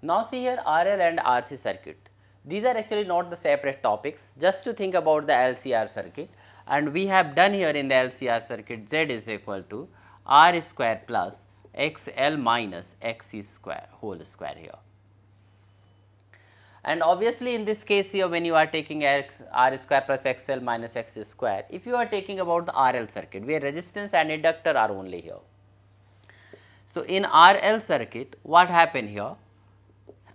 Now see here RL and RC circuit. These are actually not the separate topics, just to think about the LCR circuit, and we have done here in the LCR circuit Z is equal to R square plus XL minus XC square whole square here. And obviously in this case here, when you are taking R square plus XL minus X square, if you are taking about the RL circuit where resistance and inductor are only here. So in RL circuit, what happened here?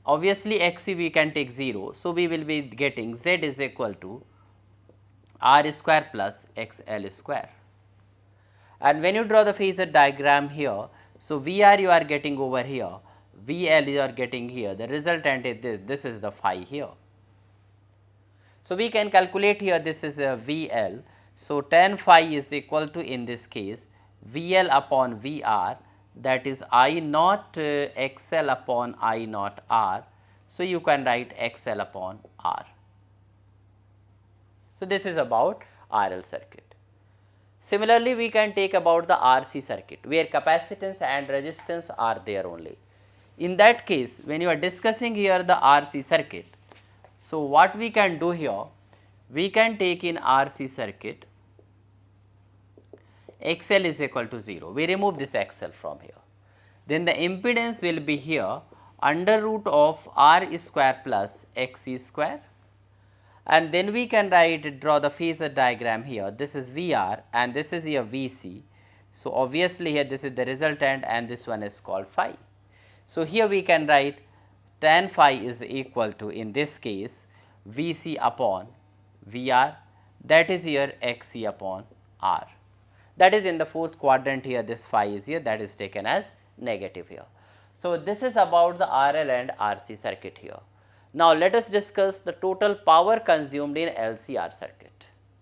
Obviously XC we can take 0, so we will be getting Z is equal to R square plus XL square. And when you draw the phasor diagram here, so VR you are getting over here, VL you are getting here, the resultant is this is the phi here. So we can calculate here, this is a VL, so tan phi is equal to in this case VL upon VR, that is I naught XL upon I naught R. So you can write XL upon R. So this is about RL circuit. Similarly, we can take about the RC circuit where capacitance and resistance are there only. In that case, when you are discussing here the RC circuit, so what we can do here, we can take in RC circuit XL is equal to 0, we remove this XL from here. Then the impedance will be here under root of R square plus XC square, and then we can draw the phasor diagram here, this is VR and this is your VC. So obviously here this is the resultant and this one is called phi. So here we can write tan phi is equal to in this case VC upon VR, that is here XC upon R. That is in the fourth quadrant here, this phi is here, that is taken as negative here. So this is about the RL and RC circuit here. Now let us discuss the total power consumed in LCR circuit.